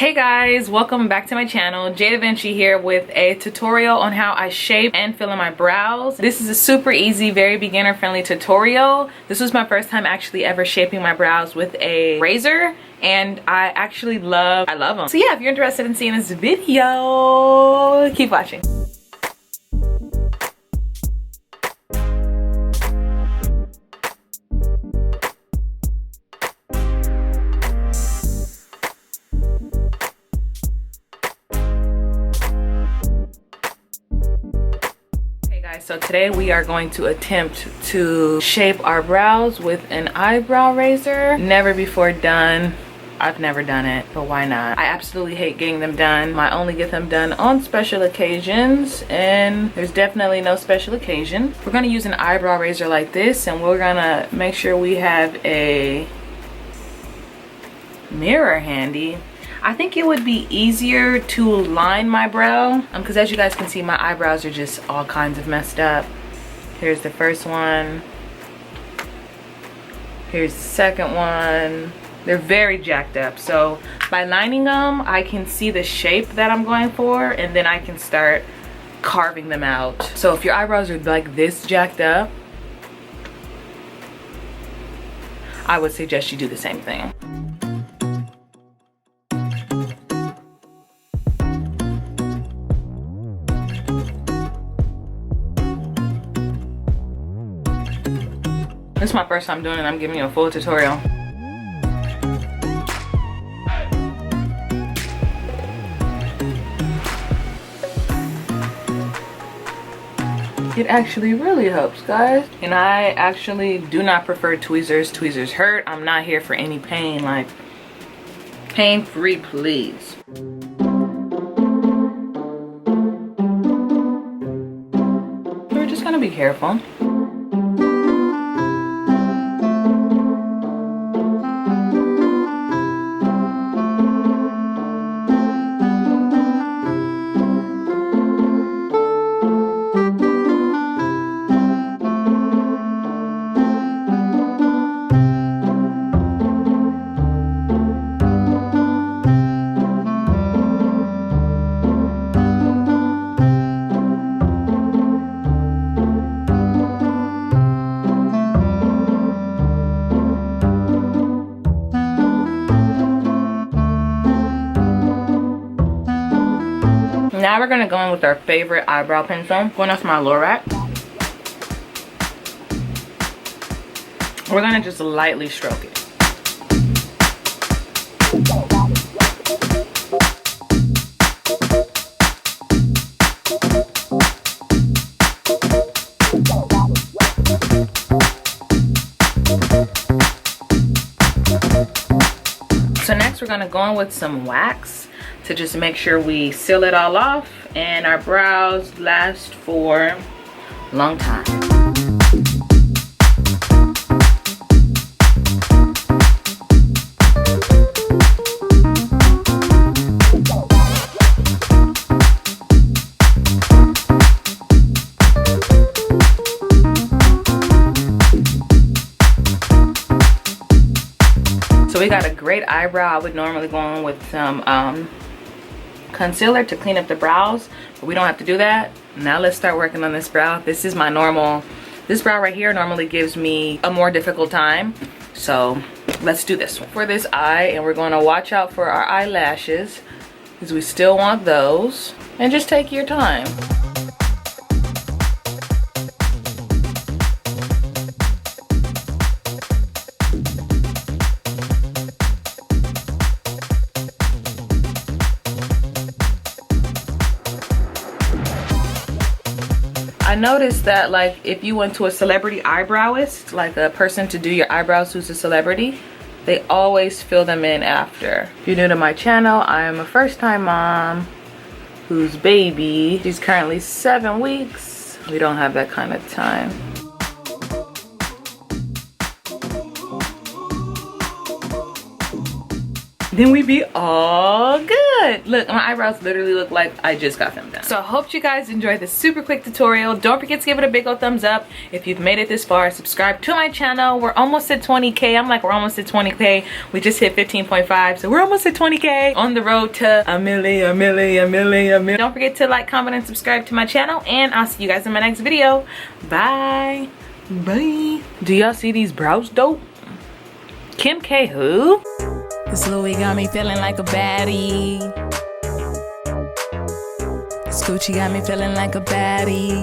Hey guys, welcome back to my channel. JDaVinci here with a tutorial on how I shape and fill in my brows. This is a super easy, very beginner friendly tutorial. This was my first time actually ever shaping my brows with a razor, and I actually love them. So yeah, if you're interested in seeing this video, keep watching. So today we are going to attempt to shape our brows with an eyebrow razor. Never before done. I've never done it, but why not? I absolutely hate getting them done. I only get them done on special occasions, and there's definitely no special occasion. We're gonna use an eyebrow razor like this, and we're gonna make sure we have a mirror handy. I think it would be easier to line my brow because as you guys can see, my eyebrows are just all kinds of messed up. Here's the first one. Here's the second one. They're very jacked up. So by lining them, I can see the shape that I'm going for, and then I can start carving them out. So if your eyebrows are like this jacked up, I would suggest you do the same thing. This is my first time doing it. I'm giving you a full tutorial. It actually really helps, guys. And I actually do not prefer tweezers. Tweezers hurt. I'm not here for any pain. Like, pain-free, please. We're just gonna be careful. Now we're gonna go in with our favorite eyebrow pencil. Going off my Lorac. We're gonna just lightly stroke it. So next we're gonna go in with some wax to just make sure we seal it all off and our brows last for a long time. So we got a great eyebrow. I would normally go in with some concealer to clean up the brows, but we don't have to do that. Now let's start working on this brow. This is my normal, this brow right here normally gives me a more difficult time. So let's do this one. For this eye, and we're gonna watch out for our eyelashes because we still want those, and just take your time. I noticed that, like, if you went to a celebrity eyebrowist, like a person to do your eyebrows who's a celebrity, they always fill them in after. If you're new to my channel, I am a first-time mom whose baby, she's currently 7 weeks. We don't have that kind of time. Then we be all good. good. Look, my eyebrows literally look like I just got them done. So I hope you guys enjoyed this super quick tutorial. Don't forget to give it a big old thumbs up if you've made it this far. Subscribe to my channel. We're almost at 20K. I'm like, we're almost at 20K. We just hit 15.5, so we're almost at 20K. On the road to a million. Don't forget to like, comment, and subscribe to my channel, and I'll see you guys in my next video. Bye. Bye. Do y'all see these brows dope? Kim K who? This Louis got me feeling like a baddie. This Gucci got me feeling like a baddie.